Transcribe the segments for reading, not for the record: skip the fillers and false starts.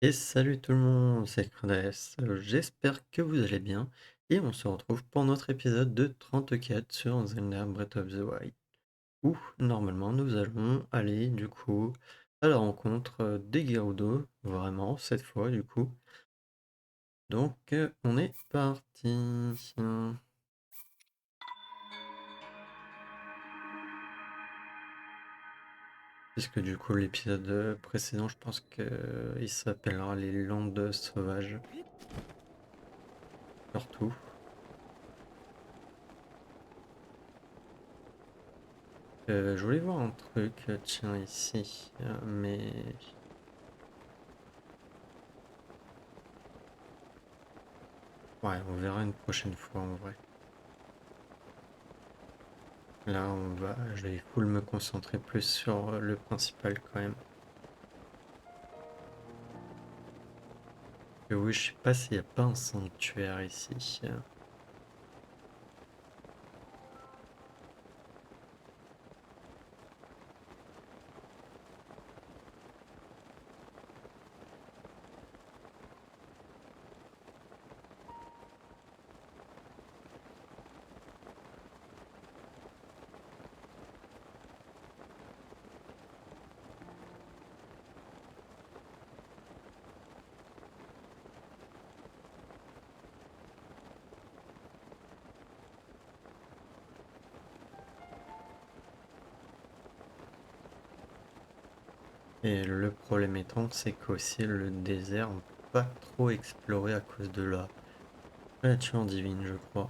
Et salut tout le monde, c'est Crades. J'espère que vous allez bien et on se retrouve pour notre épisode de 34 sur Zelda Breath of the Wild où normalement nous allons aller du coup à la rencontre des Gerudo, vraiment cette fois du coup. Donc on est parti. Puisque du coup l'épisode précédent je pense qu'il s'appellera les Landes Sauvages surtout. Je voulais voir un truc, tiens, ici, mais ouais, on verra une prochaine fois en vrai. Là, je vais full me concentrer plus sur le principal quand même. Et oui, je sais pas s'il n'y a pas un sanctuaire ici. Et le problème étant, c'est qu'aussi le désert, on peut pas trop explorer à cause de la créature divine, je crois.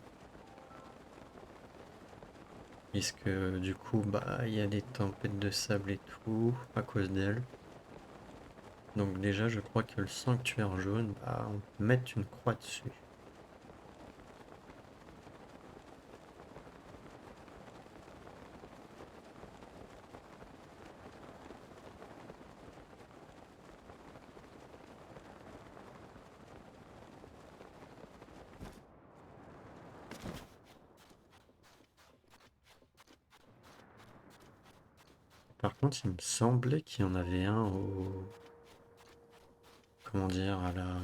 Puisque du coup, bah, il y a des tempêtes de sable et tout à cause d'elle. Donc déjà, je crois que le sanctuaire jaune, bah, on peut mettre une croix dessus. Par contre, il me semblait qu'il y en avait un au... Comment dire, à la...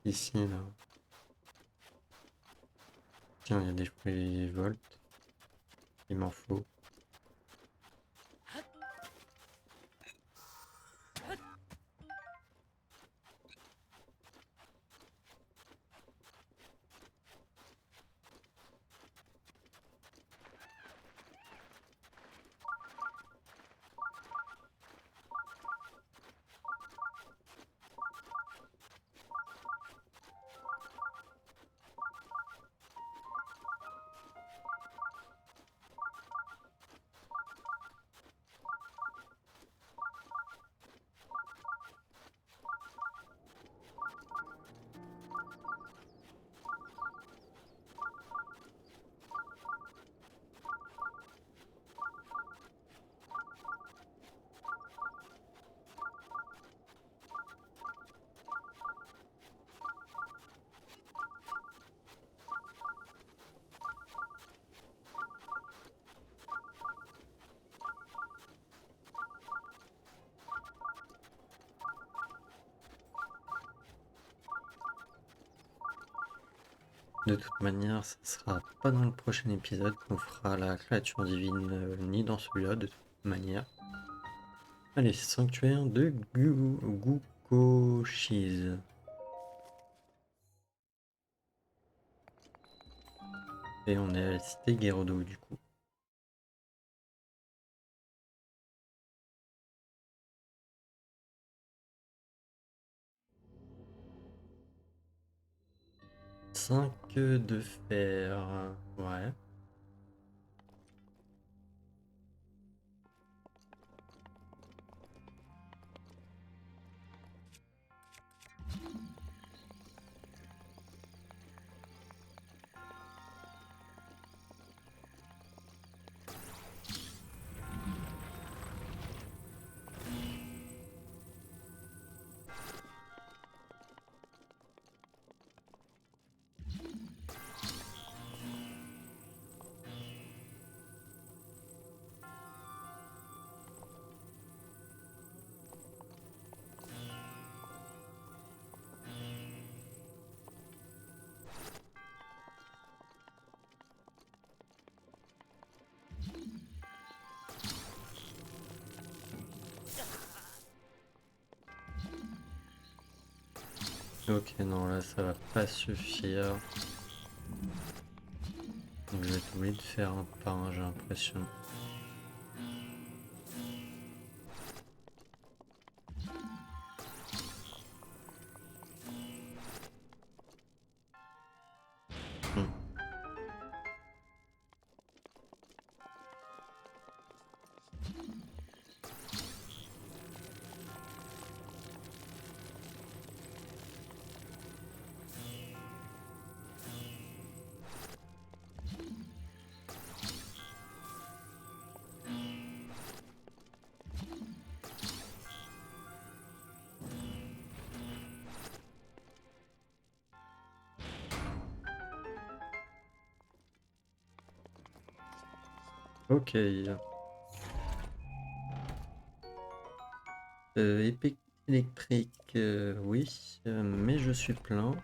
Ici, là. Tiens, il y a des fruits Volt. Il m'en faut. De toute manière, ça sera pas dans le prochain épisode qu'on fera la créature divine, ni dans celui-là, de toute manière. Allez, sanctuaire de Gukoshiz. Et on est à la cité Gerudo, du coup. Cinq de fer. Ouais. Ok, non, là, ça va pas suffire. Donc, je vais être obligé de faire un par un, j'ai l'impression. Hmm. Ok. Épée électrique, oui, mais je suis plein.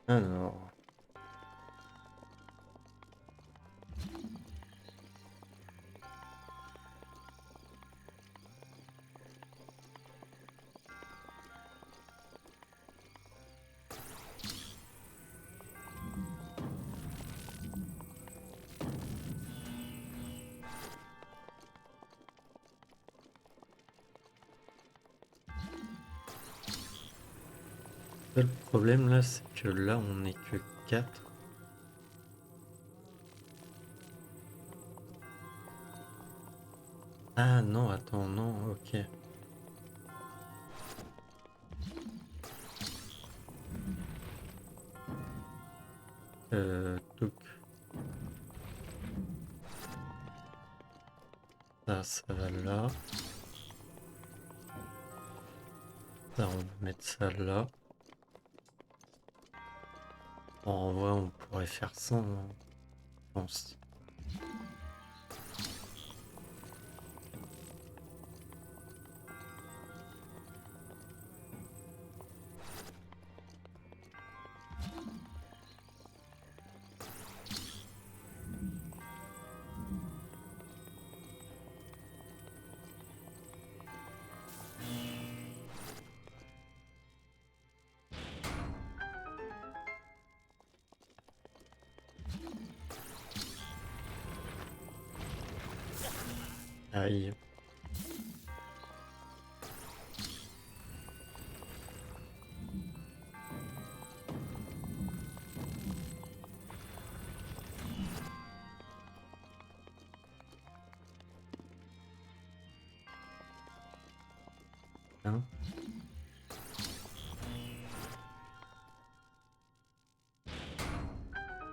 Alors, le problème là, c'est que là, on n'est que 4. Ah non, attends, non, ok. Donc, ça va là. Ça, on va mettre ça là. Bon, en vrai, on pourrait faire ça, hein, je pense. Aïe. Hein.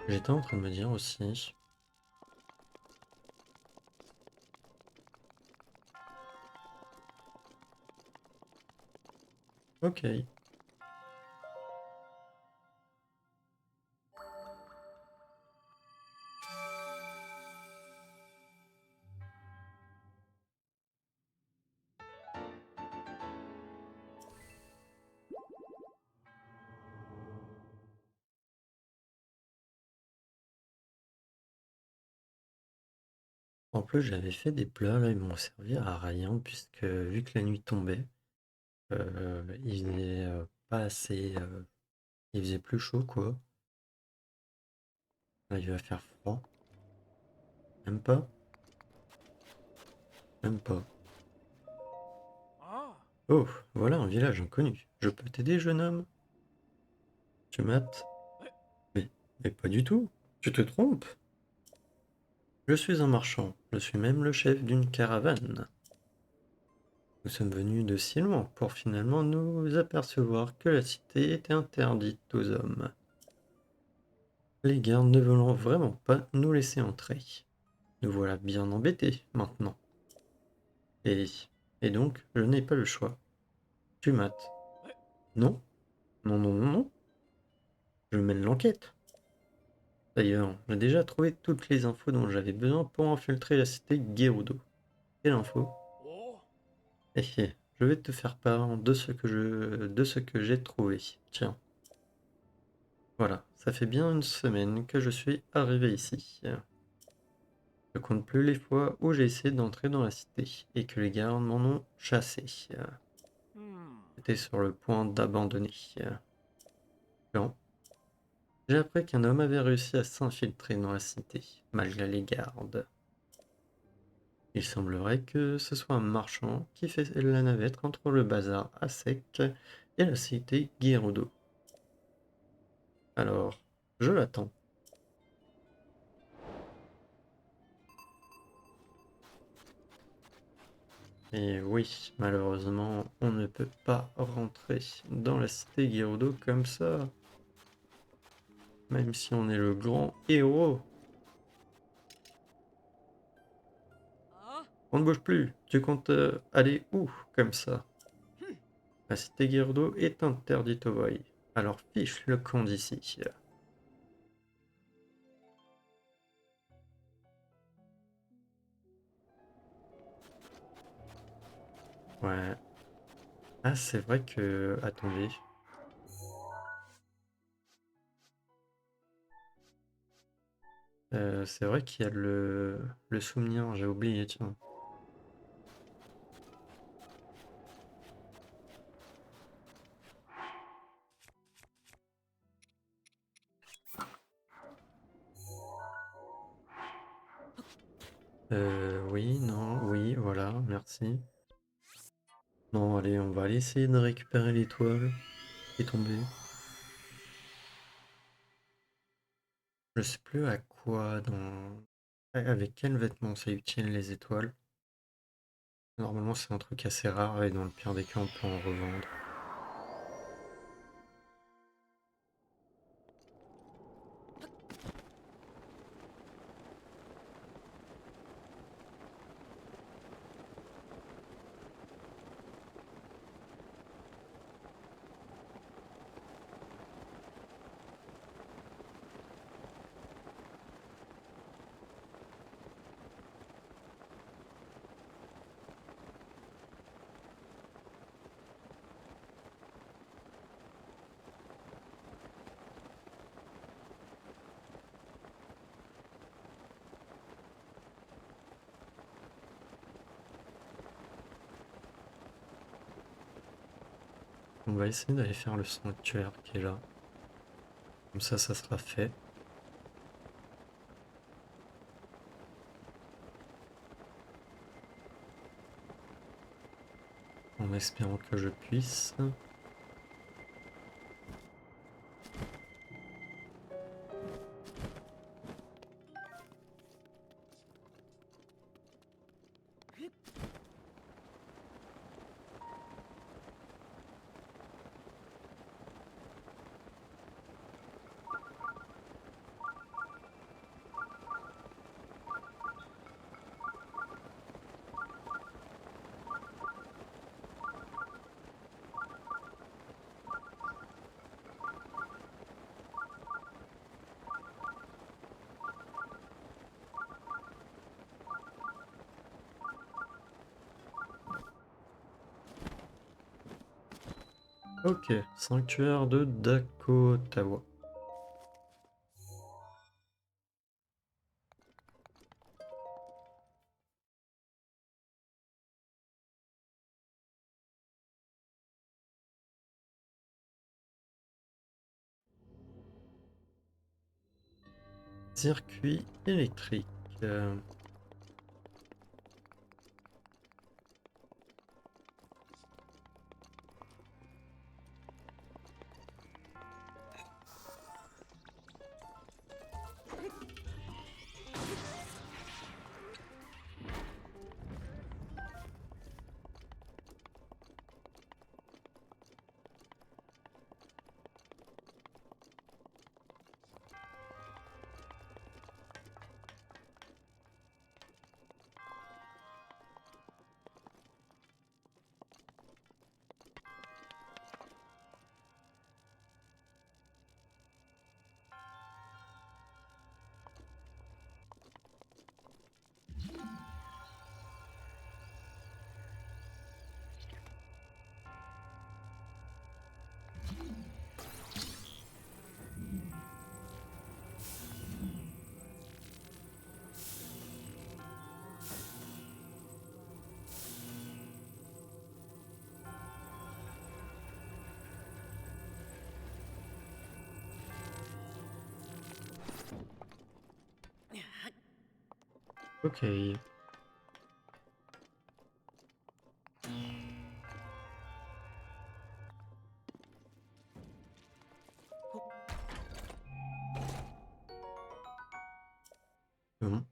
J'étais en train de me dire aussi. Ok. En plus, j'avais fait des plats, là, ils m'ont servi à rien, puisque vu que la nuit tombait, il faisait pas assez. Il faisait plus chaud, quoi. Là, il va faire froid. Même pas? Même pas. Oh, voilà un village inconnu. Je peux t'aider, jeune homme? Tu mates? Mais, mais pas du tout. Tu te trompes. Je suis un marchand. Je suis même le chef d'une caravane. Nous sommes venus de si loin pour finalement nous apercevoir que la cité était interdite aux hommes. Les gardes ne voulant vraiment pas nous laisser entrer. Nous voilà bien embêtés maintenant. Et, et donc, je n'ai pas le choix. Tu mates. Non, non, non, non, non. Je mène l'enquête. D'ailleurs, j'ai déjà trouvé toutes les infos dont j'avais besoin pour infiltrer la cité Gerudo. Quelle info? Je vais te faire part de ce que j'ai trouvé. Tiens, voilà, ça fait bien une semaine que je suis arrivé ici. Je compte plus les fois où j'ai essayé d'entrer dans la cité et que les gardes m'en ont chassé. J'étais sur le point d'abandonner. Quand j'ai appris qu'un homme avait réussi à s'infiltrer dans la cité, malgré les gardes. Il semblerait que ce soit un marchand qui fait la navette entre le bazar à sec et la cité Gerudo. Alors, je l'attends. Et oui, malheureusement, on ne peut pas rentrer dans la cité Gerudo comme ça, même si on est le grand héros. On ne bouge plus. Tu comptes aller où comme ça? La cité Gerudo est interdite au voile. Alors fiche le camp d'ici. Ouais. Ah, c'est vrai que... Attendez. C'est vrai qu'il y a le souvenir, j'ai oublié, tiens. Oui, non, oui, voilà, merci. Non, allez, on va aller essayer de récupérer l'étoile qui est tombée. Je sais plus à quoi dans... Avec quel vêtement c'est utile les étoiles. Normalement, c'est un truc assez rare et dans le pire des cas, on peut en revendre. On va essayer d'aller faire le sanctuaire qui est là. Comme ça sera fait. En espérant que je puisse. Ok, sanctuaire de Dakotawa. Circuit électrique. Ok. Bon,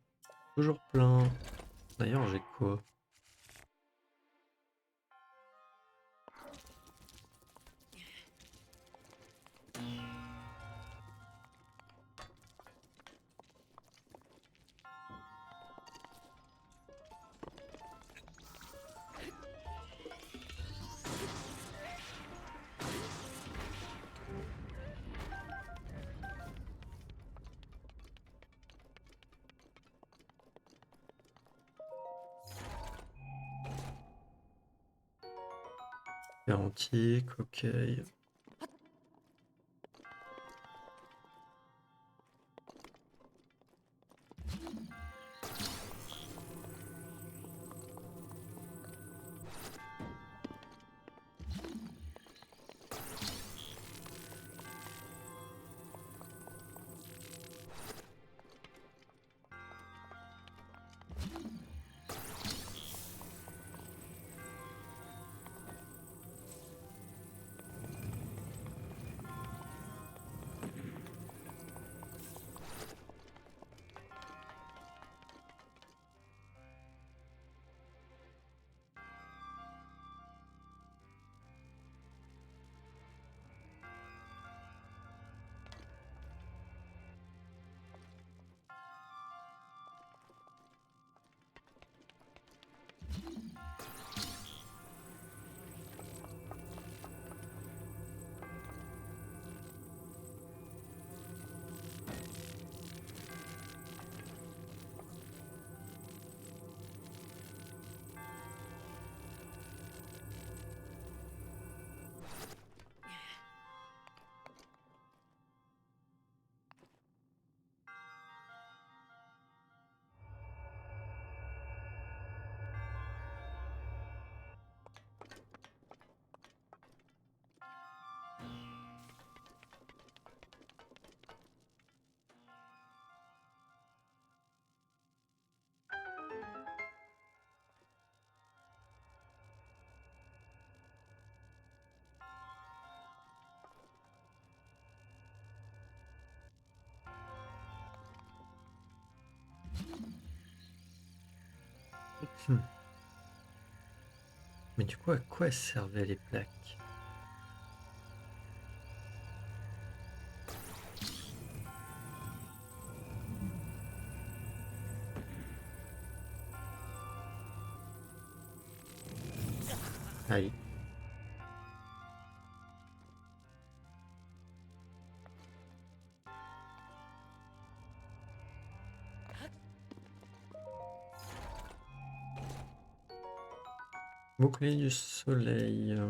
toujours plein. D'ailleurs, j'ai quoi? Antique, ok. Hmm. Mais du coup, à quoi servaient les plaques? Aïe. Bouclier du soleil.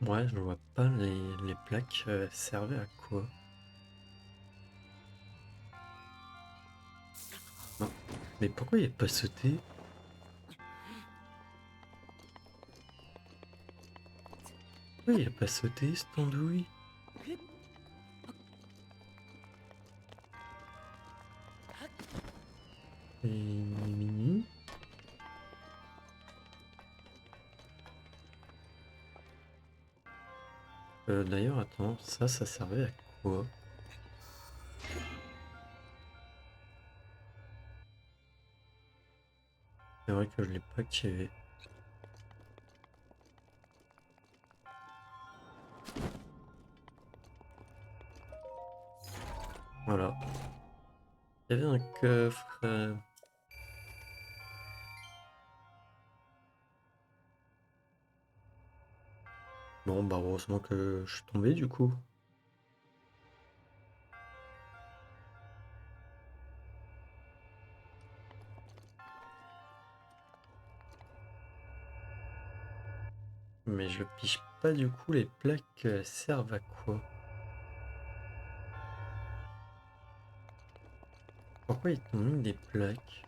Ouais, je vois pas les plaques servaient à quoi. Non. Mais pourquoi il a pas sauté? Pourquoi il a pas sauté, cette andouille? Et mini. D'ailleurs, attends, ça servait à quoi? C'est vrai que je l'ai pas activé. Voilà. Il y avait un coffre. Bon, bah heureusement que je suis tombé du coup. Mais je piche pas du coup les plaques servent à quoi? Pourquoi ils t'ont mis des plaques?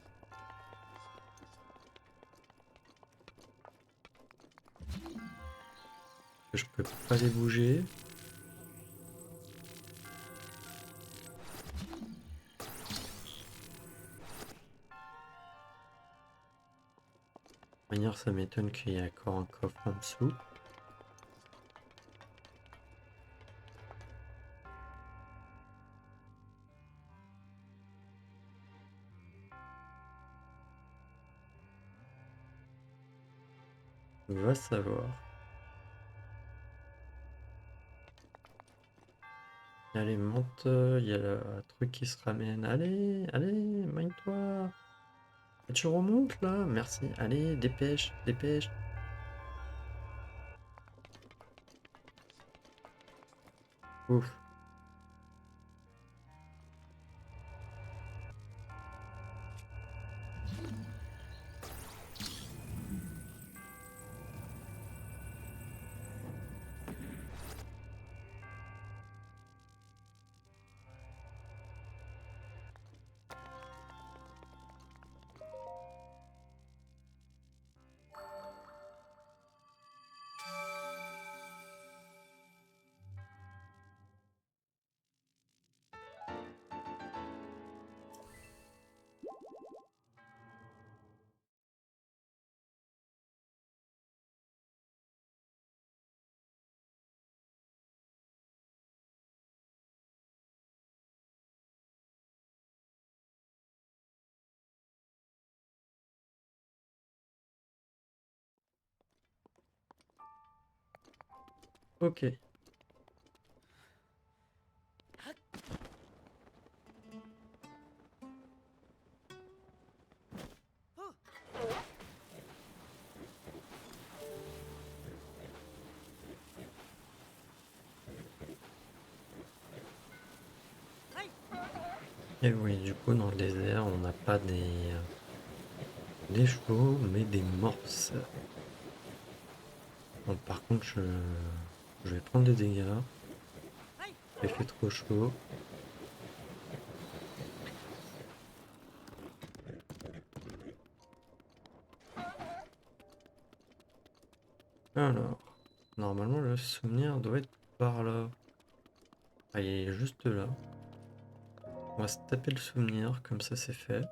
Que je peux pas les bouger? De toute manière, ça m'étonne qu'il y ait encore un coffre en dessous. Va savoir. Allez, monte, il y a le truc qui se ramène. Allez, allez, mine-toi. Et tu remontes là? Merci. Allez, dépêche, dépêche. Ouf. Ok. Et oui, du coup, dans le désert, on n'a pas des chevaux, mais des morses. Bon, par contre, je vais prendre des dégâts. Il fait trop chaud. Alors, normalement, le souvenir doit être par là. Ah, il est juste là. On va se taper le souvenir, comme ça c'est fait.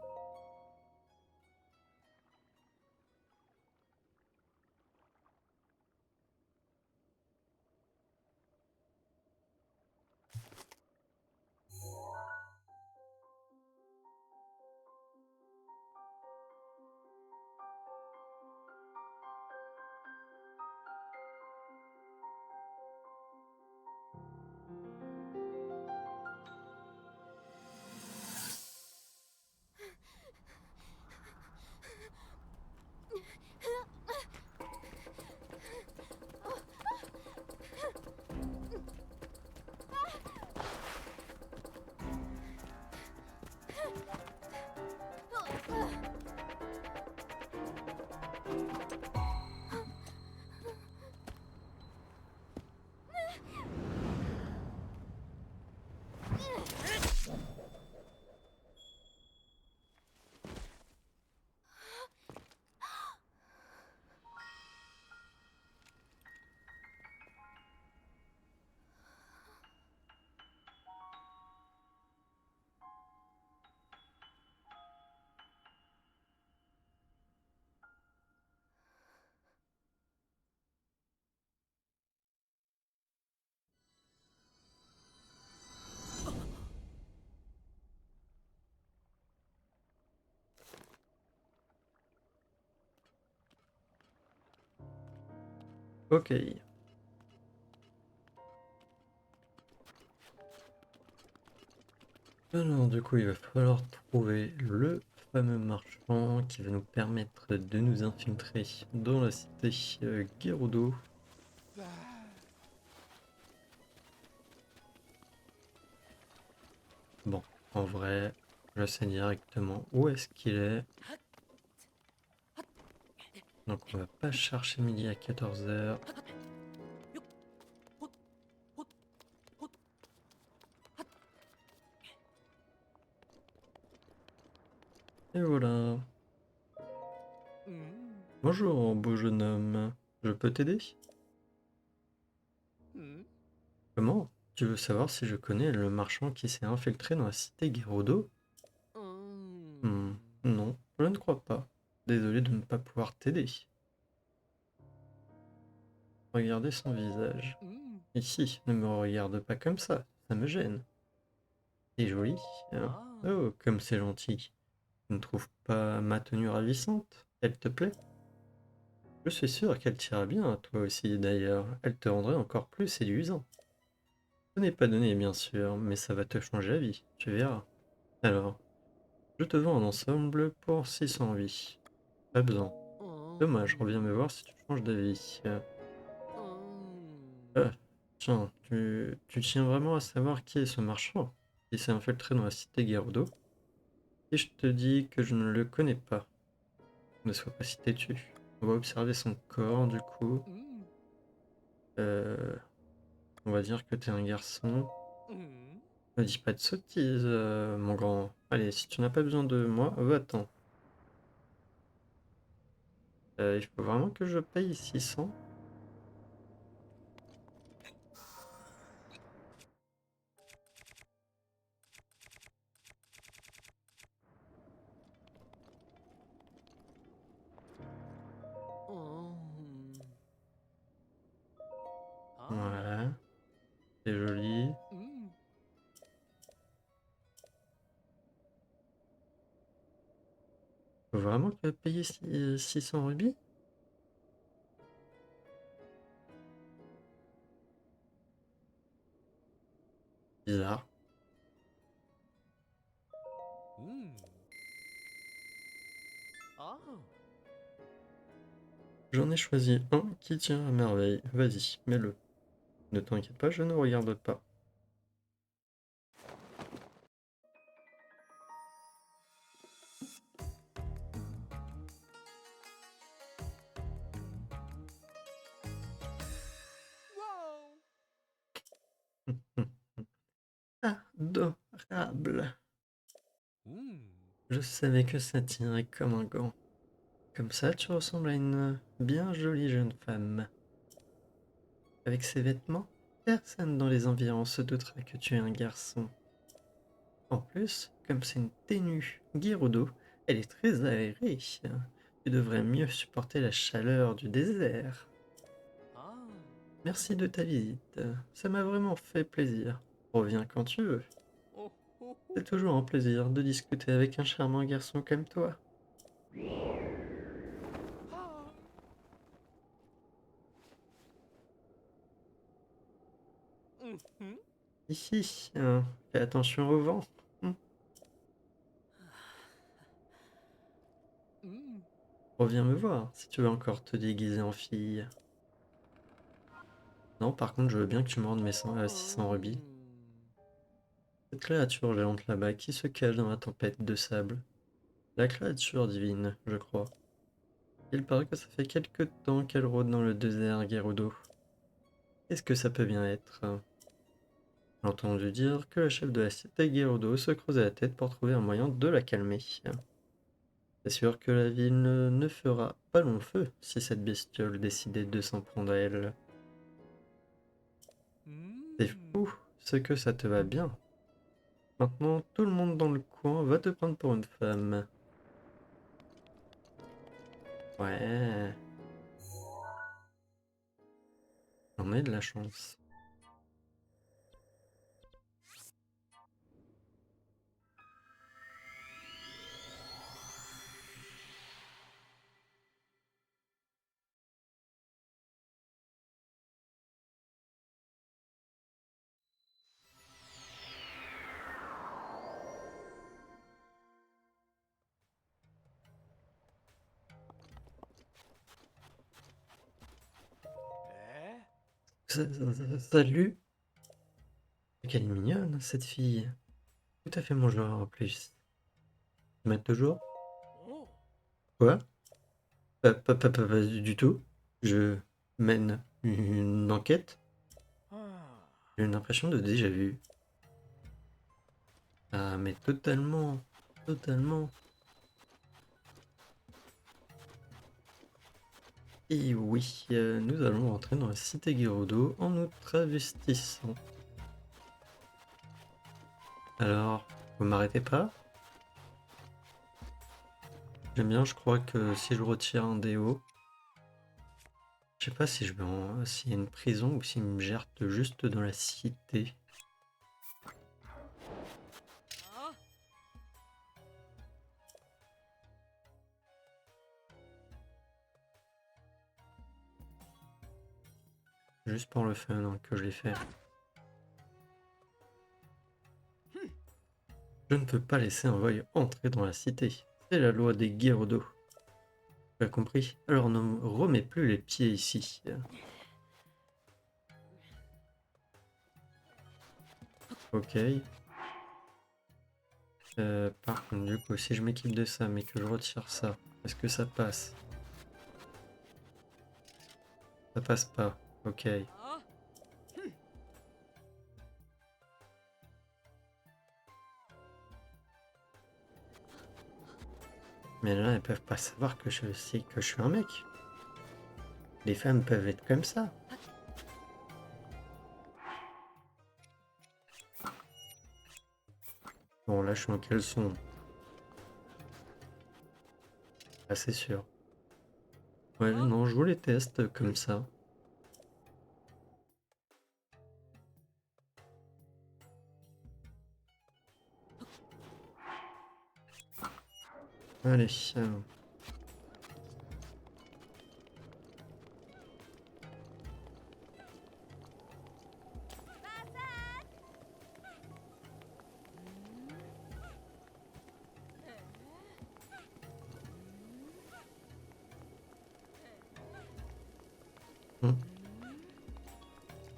Ok. Alors, du coup, il va falloir trouver le fameux marchand qui va nous permettre de nous infiltrer dans la cité Gerudo. En vrai, je sais directement où est-ce qu'il est. Donc on va pas chercher midi à 14h. Et voilà. Bonjour, beau jeune homme. Je peux t'aider? Comment? Tu veux savoir si je connais le marchand qui s'est infiltré dans la cité Gerudo? Non, je ne crois pas. Désolé de ne pas pouvoir t'aider. Regardez son visage. Ici, ne me regarde pas comme ça me gêne. C'est joli. Oh, comme c'est gentil. Tu ne trouves pas ma tenue ravissante? Elle te plaît? Je suis sûr qu'elle t'ira bien à toi aussi d'ailleurs. Elle te rendrait encore plus séduisant. Ce n'est pas donné bien sûr, mais ça va te changer la vie, tu verras. Alors, je te vends un ensemble pour 608. Pas besoin. Dommage, reviens me voir si tu changes d'avis. Ah, tiens, tu tiens vraiment à savoir qui est ce marchand qui s'est infiltré dans la cité Gerudo? Et je te dis que je ne le connais pas. Ne sois pas si têtu. On va observer son corps du coup. Euh, on va dire que t'es un garçon. Ne dis pas de sottises, mon grand. Allez, si tu n'as pas besoin de moi, va-t'en. Il faut vraiment que je paye 600. Voilà, c'est joli. Faut vraiment que payer 600 rubis? Bizarre. J'en ai choisi un qui tient à merveille. Vas-y, mets-le. Ne t'inquiète pas, je ne regarde pas. Adorable. Je savais que ça tirait comme un gant. Comme ça, tu ressembles à une bien jolie jeune femme. Avec ces vêtements, personne dans les environs se doutera que tu es un garçon. En plus, comme c'est une tenue Gerudo, elle est très aérée. Tu devrais mieux supporter la chaleur du désert. Merci de ta visite. Ça m'a vraiment fait plaisir. Reviens quand tu veux. C'est toujours un plaisir de discuter avec un charmant garçon comme toi. Ici, fais attention au vent. Hmm. Reviens me voir si tu veux encore te déguiser en fille. Non, par contre, je veux bien que tu me rendes mes 600 rubis. Cette créature géante là-bas qui se cache dans la tempête de sable. La créature divine, je crois. Il paraît que ça fait quelque temps qu'elle rôde dans le désert Gerudo. Qu'est-ce que ça peut bien être? J'ai entendu dire que le chef de la cité Gerudo se creusait la tête pour trouver un moyen de la calmer. C'est sûr que la ville ne fera pas long feu si cette bestiole décidait de s'en prendre à elle. C'est fou, ce que ça te va bien. Maintenant, tout le monde dans le coin va te prendre pour une femme. Ouais, j'en ai de la chance. Salut! Quelle mignonne, cette fille. Tout à fait mon genre en plus. Tu m'aides toujours? Quoi? Pas du tout. Je mène une enquête. J'ai une impression de déjà vu. Ah, mais totalement. Totalement. Et oui, nous allons entrer dans la cité Gerudo en nous travestissant. Alors, vous m'arrêtez pas? J'aime bien, je crois que si je retire un des hauts, je sais pas si s'il y a une prison ou s'il me gère juste dans la cité. Juste pour le fun hein, que je l'ai fait. Je ne peux pas laisser un voyou entrer dans la cité. C'est la loi des Gerudo. Tu as compris? Alors ne remets plus les pieds ici. Ok. Par contre, du coup, si je m'équipe de ça, mais que je retire ça, est-ce que ça passe? Ça passe pas. Ok. Mais là, elles peuvent pas savoir que je sais que je suis un mec. Les femmes peuvent être comme ça. Bon, là, je suis en caleçon. Ah, c'est sûr. Ouais, non, je vous les teste comme ça. Allez.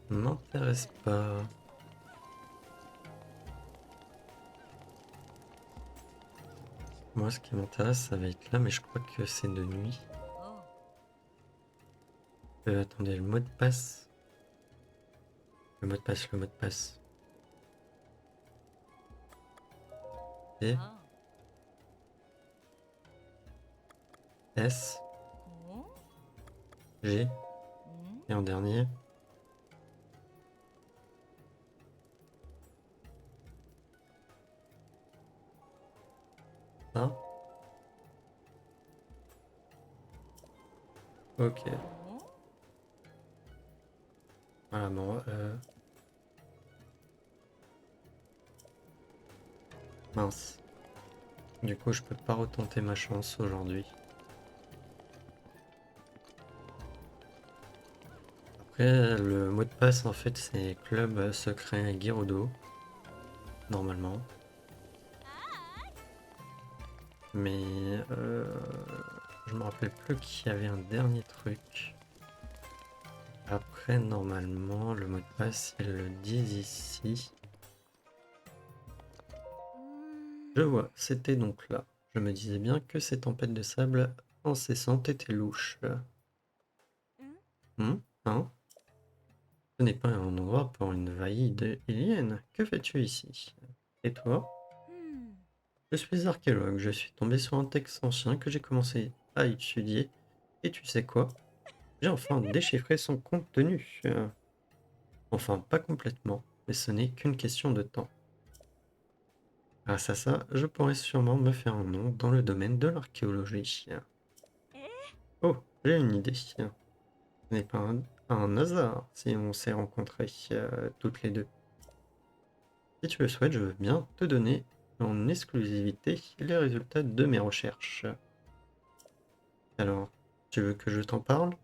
M'intéresse pas. Moi, ce qui m'intéresse, ça va être là, mais je crois que c'est de nuit. Attendez, le mot de passe. Le mot de passe, le mot de passe. Et S, G, et en dernier. Ça. Ok. Voilà, bon. Mince. Du coup, je peux pas retenter ma chance aujourd'hui. Après, le mot de passe, en fait, c'est club secret Gerudo. Normalement. Mais je me rappelle plus qu'il y avait un dernier truc. Après, normalement, le mot de passe, ils le disent ici. Je vois, c'était donc là. Je me disais bien que ces tempêtes de sable incessantes étaient louches. Hein? Ce n'est pas un endroit pour une valide ilienne. Que fais-tu ici? Et toi? Je suis archéologue. Je suis tombé sur un texte ancien que j'ai commencé à étudier. Et tu sais quoi? J'ai enfin déchiffré son contenu. Enfin, pas complètement, mais ce n'est qu'une question de temps. Grâce à ça, je pourrais sûrement me faire un nom dans le domaine de l'archéologie. Oh, j'ai une idée. Ce n'est pas un hasard si on s'est rencontrés toutes les deux. Si tu le souhaites, je veux bien te donner en exclusivité les résultats de mes recherches. Alors, tu veux que je t'en parle?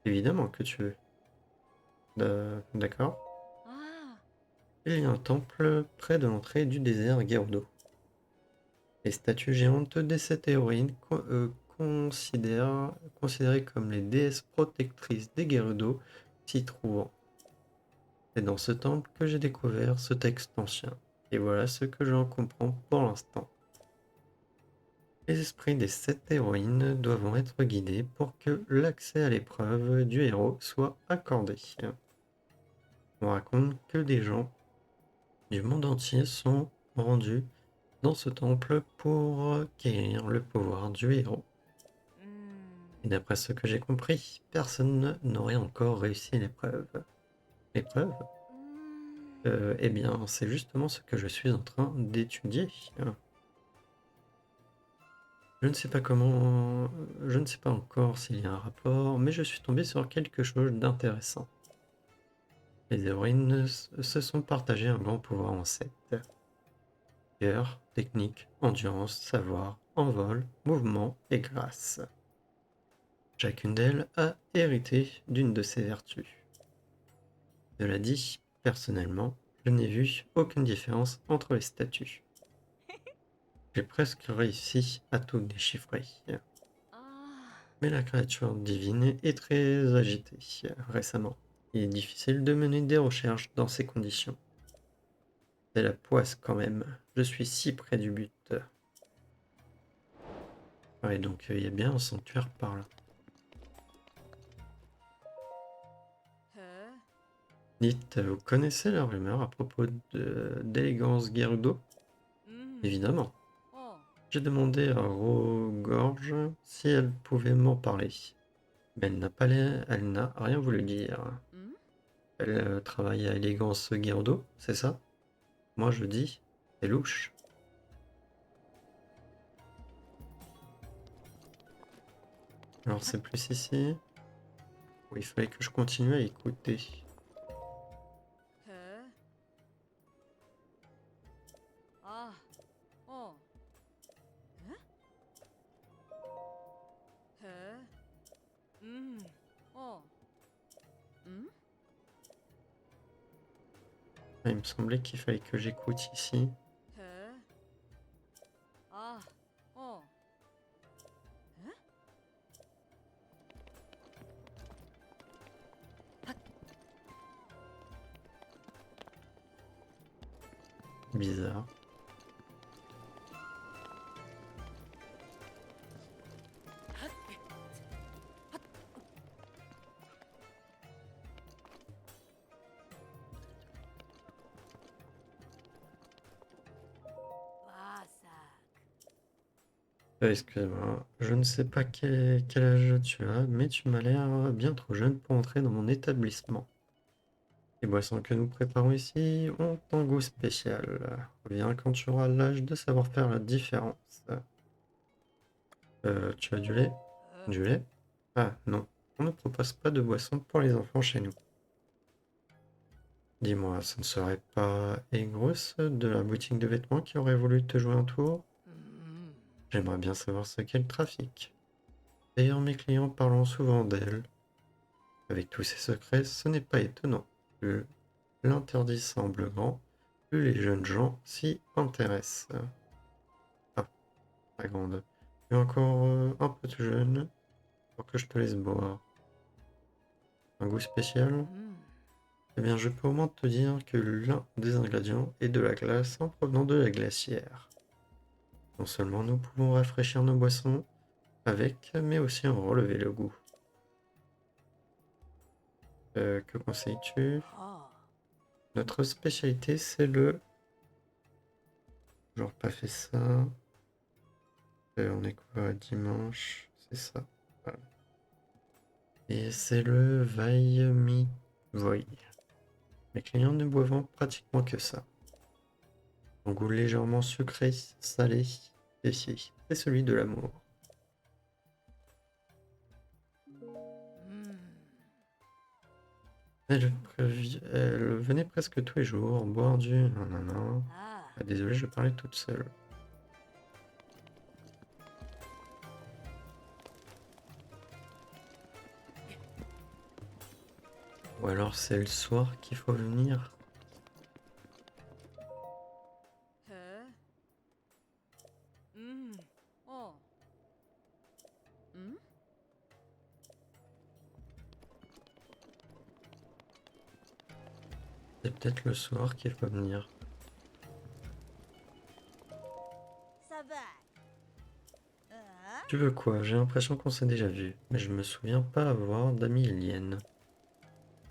Évidemment que tu veux. D'accord. Il y a un temple près de l'entrée du désert Gerudo. Les statues géantes des sept héroïnes considérées comme les déesses protectrices des Gerudo s'y trouvant. C'est dans ce temple que j'ai découvert ce texte ancien. Et voilà ce que j'en comprends pour l'instant. Les esprits des 7 héroïnes doivent être guidés pour que l'accès à l'épreuve du héros soit accordé. On raconte que des gens du monde entier sont rendus dans ce temple pour acquérir le pouvoir du héros. Et d'après ce que j'ai compris, personne n'aurait encore réussi l'épreuve. L'épreuve? Eh bien, c'est justement ce que je suis en train d'étudier. Je ne sais pas comment, je ne sais pas encore s'il y a un rapport, mais je suis tombé sur quelque chose d'intéressant. Les héroïnes se sont partagées un grand pouvoir en 7. Cœur, technique, endurance, savoir, envol, mouvement et grâce. Chacune d'elles a hérité d'une de ces vertus. Cela dit, personnellement, je n'ai vu aucune différence entre les statuts. J'ai presque réussi à tout déchiffrer. Mais la créature divine est très agitée récemment. Il est difficile de mener des recherches dans ces conditions. C'est la poisse quand même. Je suis si près du but. Ouais, donc il y a bien un sanctuaire par là. Dites, vous connaissez la rumeur à propos d'Élégance Gerudo? Évidemment. J'ai demandé à Rogorge si elle pouvait m'en parler. Mais elle n'a rien voulu dire. Elle travaille à Élégance Gerudo, c'est ça? Moi je dis, c'est louche. Alors c'est plus ici. Oui, il fallait que je continue à écouter. Ah, il me semblait qu'il fallait que j'écoute ici. Bizarre. Excuse-moi, je ne sais pas quel âge tu as, mais tu m'as l'air bien trop jeune pour entrer dans mon établissement. Les boissons que nous préparons ici ont un goût spécial. Viens quand tu auras l'âge de savoir faire la différence. Tu as du lait? Du lait? Ah non, on ne propose pas de boissons pour les enfants chez nous. Dis-moi, ce ne serait pas Egros de la boutique de vêtements qui aurait voulu te jouer un tour? J'aimerais bien savoir ce qu'est le trafic. D'ailleurs, mes clients parlent souvent d'elle. Avec tous ces secrets, ce n'est pas étonnant. Plus l'interdit semble grand, plus les jeunes gens s'y intéressent. Ah, la grande. Tu es encore un peu tout jeune pour que je te laisse boire. Un goût spécial? Eh bien, je peux au moins te dire que l'un des ingrédients est de la glace en provenant de la glacière. Non seulement nous pouvons rafraîchir nos boissons avec, mais aussi en relever le goût. Que conseilles-tu? Notre spécialité, c'est le... J'aurais pas fait ça. On est quoi, dimanche? C'est ça. Voilà. Et c'est le Vai Mi Voi. Mes clients ne boivent pratiquement que ça. Un goût légèrement sucré, salé, épicé. C'est celui de l'amour. Elle venait presque tous les jours boire du... Non, non, non. Ah, désolé, je parlais toute seule. Ou alors c'est le soir qu'il faut venir. C'est peut-être le soir qu'il faut venir. Tu veux quoi? J'ai l'impression qu'on s'est déjà vu, mais je me souviens pas avoir d'amis aliens.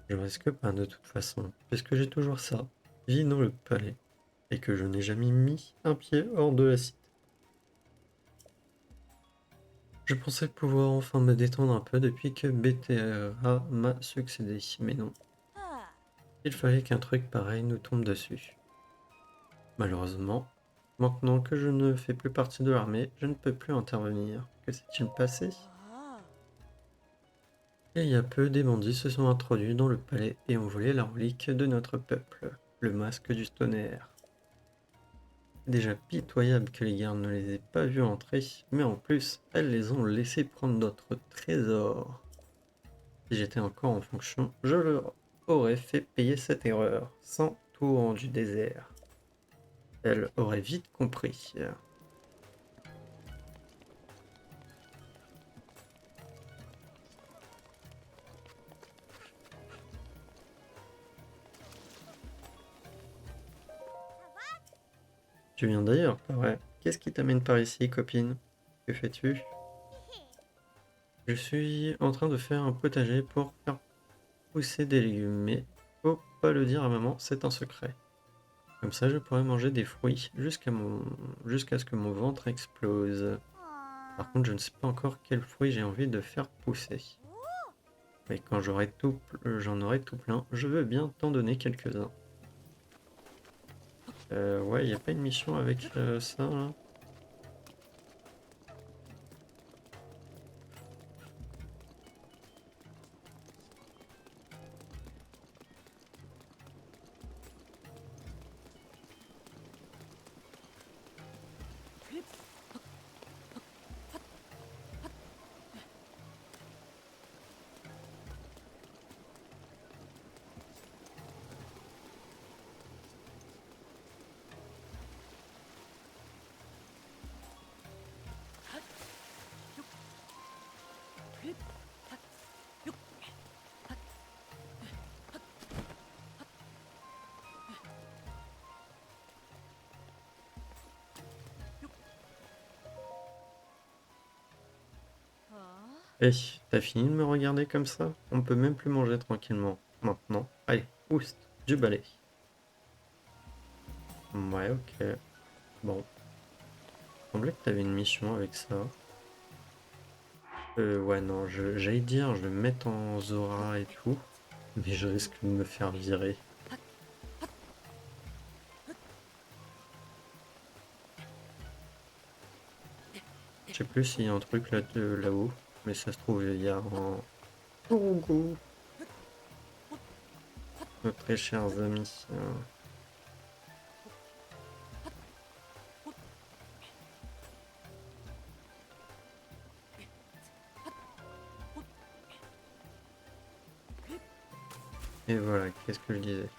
Je risque pas de toute façon, puisque j'ai toujours ça, vie dans le palais, et que je n'ai jamais mis un pied hors de la cité. Je pensais pouvoir enfin me détendre un peu depuis que BTRA m'a succédé, mais non. Il fallait qu'un truc pareil nous tombe dessus. Malheureusement, maintenant que je ne fais plus partie de l'armée, je ne peux plus intervenir. Que s'est-il passé? Et il y a peu, des bandits se sont introduits dans le palais et ont volé la relique de notre peuple, le masque du tonnerre. Déjà pitoyable que les gardes ne les aient pas vus entrer, mais en plus, elles les ont laissés prendre notre trésor. Si j'étais encore en fonction, je leur aurais fait payer cette erreur, sans torrent du désert. Elles auraient vite compris. Tu viens d'ailleurs, pas vrai? Qu'est-ce qui t'amène par ici, copine? Que fais-tu? Je suis en train de faire un potager pour faire pousser des légumes, mais faut pas le dire à maman, c'est un secret. Comme ça, je pourrais manger des fruits jusqu'à ce que mon ventre explose. Par contre, je ne sais pas encore quel fruit j'ai envie de faire pousser. Mais quand j'en aurai tout plein, je veux bien t'en donner quelques-uns. Ouais, y a pas une mission avec ça, là? Eh, t'as fini de me regarder comme ça? On peut même plus manger tranquillement. Maintenant, allez, oust, du balai. Ouais, ok. Bon, semblait que t'avais une mission avec ça. Ouais, non, j'allais dire, je vais me mettre en Zora et tout, mais je risque de me faire virer. Je sais plus s'il y a un truc là-haut, mais ça se trouve, il y a un... Togo, nos très chers amis. Et voilà, qu'est-ce que je disais?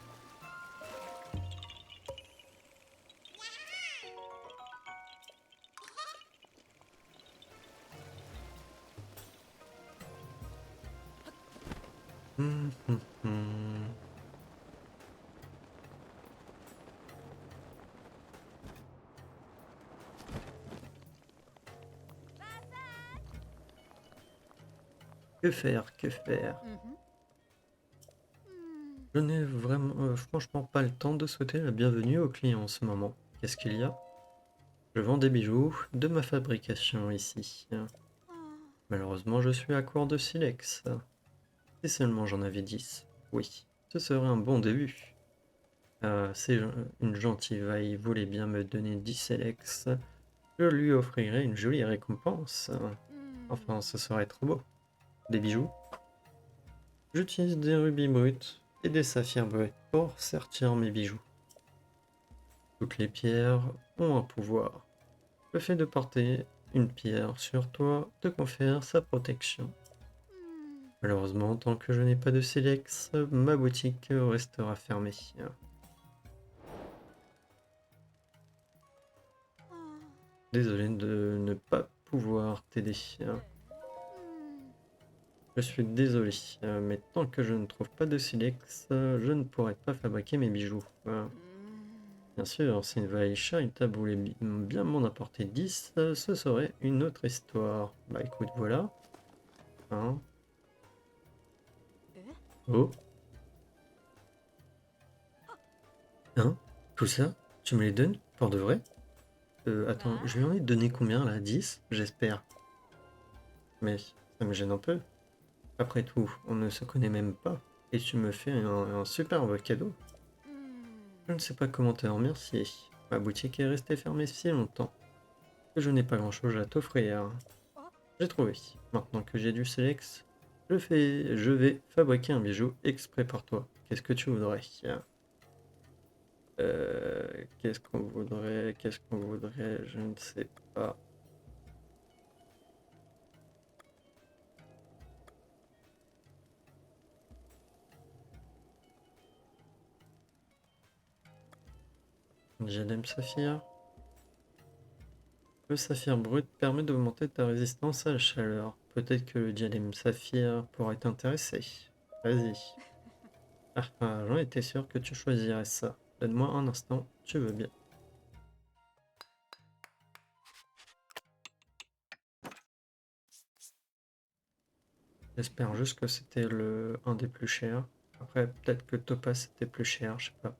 Hum, hum, hum. Que faire? Que faire? Je n'ai vraiment, franchement pas le temps de souhaiter la bienvenue aux clients en ce moment. Qu'est-ce qu'il y a? Je vends des bijoux de ma fabrication ici. Malheureusement, je suis à court de silex. Si seulement j'en avais 10, oui, ce serait un bon début. Si une gentille vaille voulait bien me donner 10 silex, je lui offrirais une jolie récompense. Enfin, ce serait trop beau. Des bijoux? J'utilise des rubis bruts et des saphirs bruts pour sertir mes bijoux. Toutes les pierres ont un pouvoir. Le fait de porter une pierre sur toi te confère sa protection. Malheureusement, tant que je n'ai pas de silex, ma boutique restera fermée. Désolé de ne pas pouvoir t'aider. Je suis désolé, mais tant que je ne trouve pas de silex, je ne pourrai pas fabriquer mes bijoux. Bien sûr, si une vallée charitable voulait bien m'en apporter 10, ce serait une autre histoire. Bah écoute, voilà. Hein. Oh, hein? Tout ça? Tu me les donnes? Pour de vrai? Attends, je lui en ai donné combien là? 10? J'espère. Mais ça me gêne un peu. Après tout, on ne se connaît même pas. Et tu me fais un superbe cadeau. Je ne sais pas comment te remercier. Ma boutique est restée fermée si longtemps que je n'ai pas grand-chose à t'offrir. J'ai trouvé. Maintenant que j'ai du Sélex, je vais fabriquer un bijou exprès pour toi. Qu'est-ce que tu voudrais? Qu'est-ce qu'on voudrait? Qu'est-ce qu'on voudrait? Je ne sais pas. Diadème saphir. Le saphir brut permet d'augmenter ta résistance à la chaleur. Peut-être que le diadème saphir pourrait t'intéresser. Vas-y. J'en étais sûr que tu choisirais ça. Donne-moi un instant, tu veux bien. J'espère juste que c'était un des plus chers. Après, peut-être que Topaz était plus cher, je sais pas.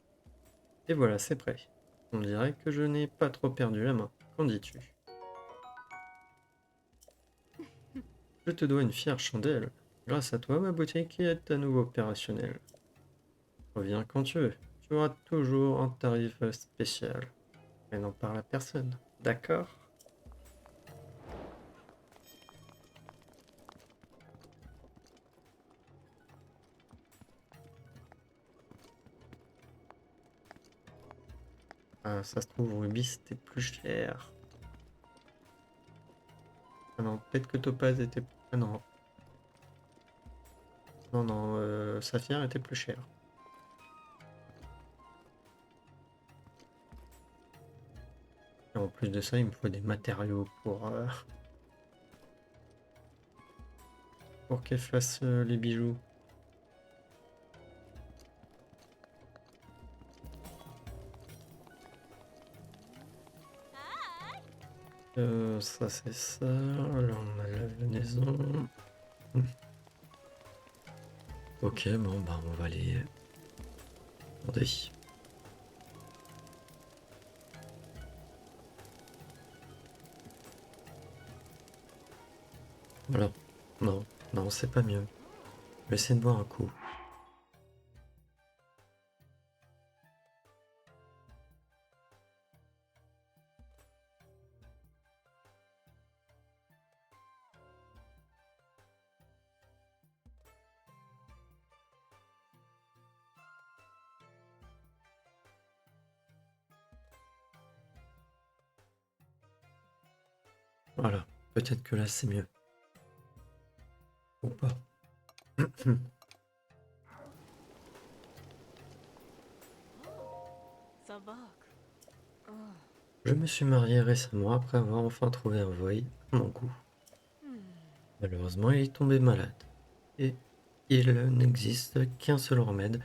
Et voilà, c'est prêt. On dirait que je n'ai pas trop perdu la main. Qu'en dis-tu? Je te dois une fière chandelle. Grâce à toi, ma boutique est à nouveau opérationnelle. Reviens quand tu veux. Tu auras toujours un tarif spécial. Mais n'en parle à personne. D'accord? Ah, ça se trouve, Ruby, c'était plus cher. Ah non, peut-être que Topaz était... Ah non. Non, non, Saphir était plus cher. Et en plus de ça, il me faut des matériaux pour qu'elle fasse les bijoux. Ça c'est ça. Alors on a la maison. Ok, bon bah on va aller. Attendez. Voilà. Non, non, c'est pas mieux. Je vais essayer de boire un coup. Voilà. Peut-être que là c'est mieux. Ou pas. Je me suis marié récemment après avoir enfin trouvé un voile à mon goût. Malheureusement, il est tombé malade. Et il n'existe qu'un seul remède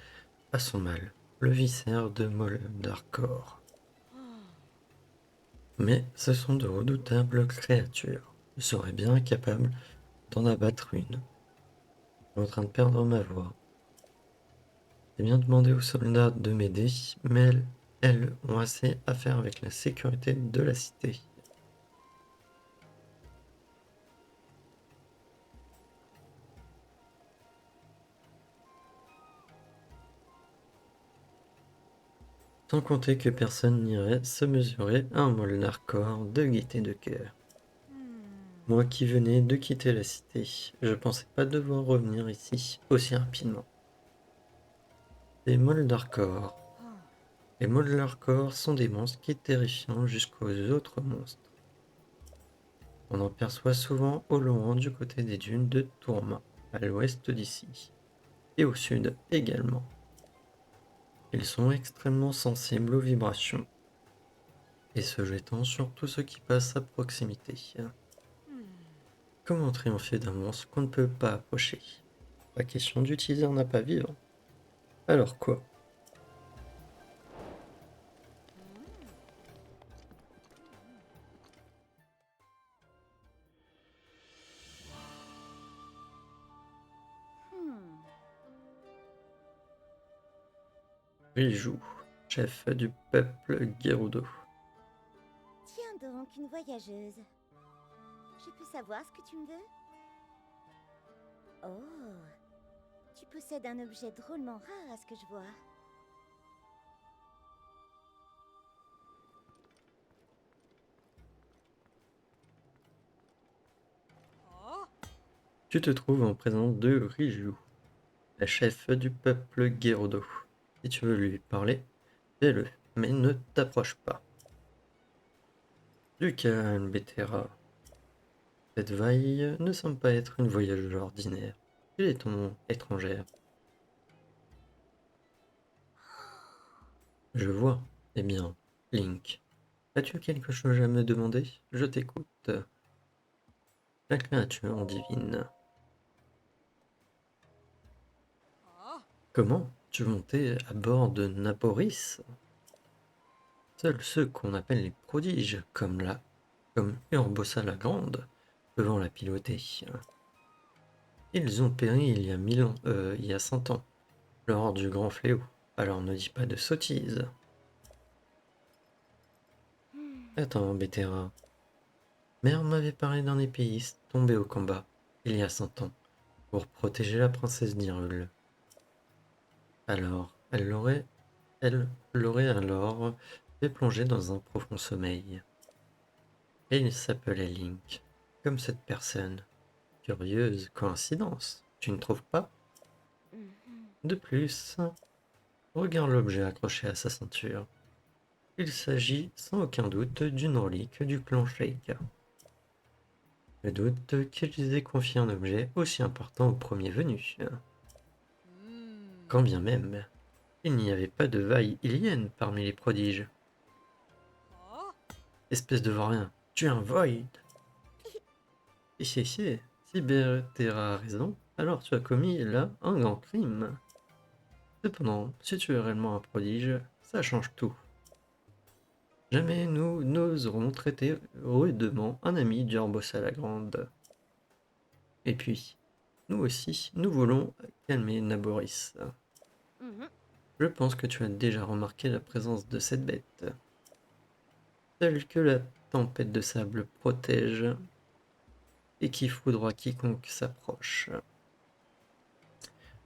à son mal. Le viscère de Moldarkor. Mais ce sont de redoutables créatures. Je serais bien capable d'en abattre une. Je suis en train de perdre ma voix. J'ai bien demandé aux soldats de m'aider, mais elles ont assez à faire avec la sécurité de la cité. Sans compter que personne n'irait se mesurer à un Moldarkor de gaieté de cœur. Moi qui venais de quitter la cité, je pensais pas devoir revenir ici aussi rapidement. Les Moldarkor. Les Moldarkor sont des monstres qui terrifient jusqu'aux autres monstres. On en perçoit souvent au loin du côté des dunes de Tourma, à l'ouest d'ici, et au sud également. Ils sont extrêmement sensibles aux vibrations, et se jetant sur tout ce qui passe à proximité. Comment triompher d'un monstre qu'on ne peut pas approcher? Pas question d'utiliser un appât vivant. Alors quoi? Rijou, chef du peuple Gerudo. Tiens donc, une voyageuse. Je peux savoir ce que tu me veux? Oh, tu possèdes un objet drôlement rare à ce que je vois. Tu te trouves en présence de Rijou, la chef du peuple Gerudo. Si tu veux lui parler, fais-le, mais ne t'approche pas. Du calme, Bétéra. Cette vaille ne semble pas être une voyageuse ordinaire. Quel est ton nom, étrangère? Je vois. Eh bien, Link, as-tu quelque chose à me demander? Je t'écoute. La créature divine. Comment? Tu montais à bord de Naporis? Seuls ceux qu'on appelle les prodiges, comme Urbosa la Grande, peuvent la piloter. Ils ont péri il y a 1000 ans, il y a 100 ans, lors du grand fléau. Alors ne dis pas de sottises. Attends, Bétéra. Mère m'avait parlé d'un épéiste tombé au combat, il y a 100 ans, pour protéger la princesse d'Hyrule. Alors, elle l'aurait alors fait plonger dans un profond sommeil. Et il s'appelait Link, comme cette personne. Curieuse coïncidence, tu ne trouves pas? De plus, regarde l'objet accroché à sa ceinture. Il s'agit sans aucun doute d'une relique du clan Sheikah. Je doute qu'ils aient confié un objet aussi important au premier venu. Quand bien même, il n'y avait pas de vaille ilienne parmi les prodiges. Espèce de vaurien, tu es un Void! Si Berthera a raison, alors tu as commis là un grand crime. Cependant, si tu es réellement un prodige, ça change tout. Jamais nous n'oserons traiter rudement un ami d'Urbosa la Grande. Et puis, nous aussi, nous voulons calmer Naboris. Je pense que tu as déjà remarqué la présence de cette bête. Telle que la tempête de sable protège et qui foudroie quiconque s'approche.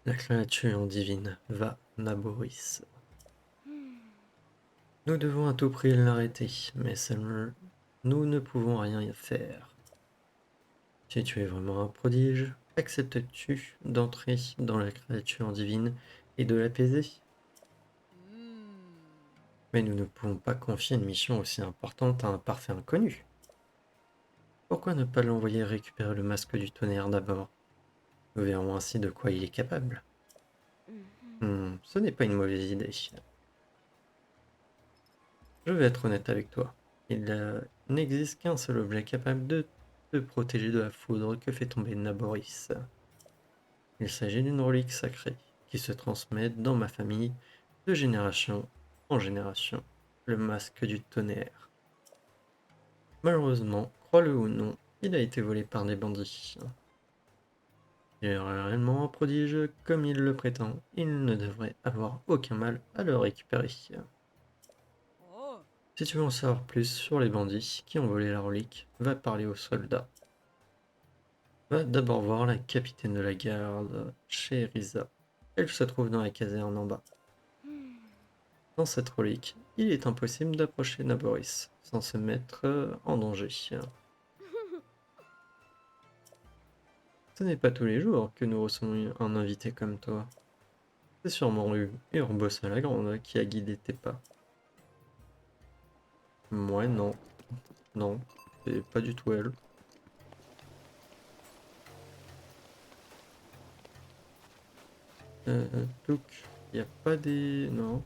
La créature divine va Naboris. Nous devons à tout prix l'arrêter, mais seulement nous ne pouvons rien faire. Si tu es vraiment un prodige, acceptes-tu d'entrer dans la créature divine et de l'apaiser? Mais nous ne pouvons pas confier une mission aussi importante à un parfait inconnu. Pourquoi ne pas l'envoyer récupérer le masque du tonnerre d'abord? Nous verrons ainsi de quoi il est capable. Ce n'est pas une mauvaise idée. Je vais être honnête avec toi. Il n'existe qu'un seul objet capable de te protéger de la foudre que fait tomber Naboris. Il s'agit d'une relique sacrée qui se transmet dans ma famille de génération en génération. Le masque du tonnerre. Malheureusement, crois-le ou non, il a été volé par des bandits. Il est réellement un prodige comme il le prétend. Il ne devrait avoir aucun mal à le récupérer. Si tu veux en savoir plus sur les bandits qui ont volé la relique, va parler aux soldats. Va d'abord voir la capitaine de la garde, Sherisa. Elle se trouve dans la caserne en bas. Dans cette relique, il est impossible d'approcher Naboris sans se mettre en danger. Ce n'est pas tous les jours que nous recevons un invité comme toi. C'est sûrement Urbosa la Grande qui a guidé tes pas. Moi non, non, c'est pas du tout elle. Donc, il n'y a pas des... Non.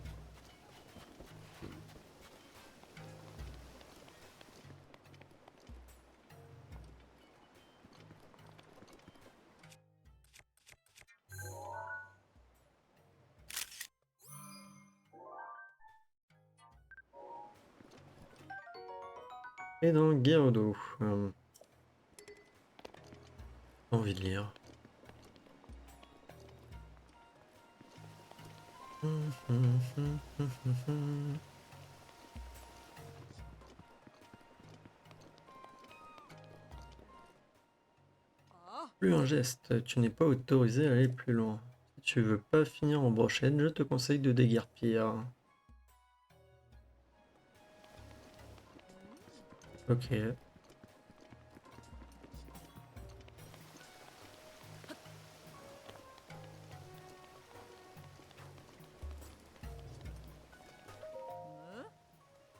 Et dans Gerudo, envie de lire. Plus un geste, tu n'es pas autorisé à aller plus loin. Si tu veux pas finir en brochette, je te conseille de déguerpir. Ok.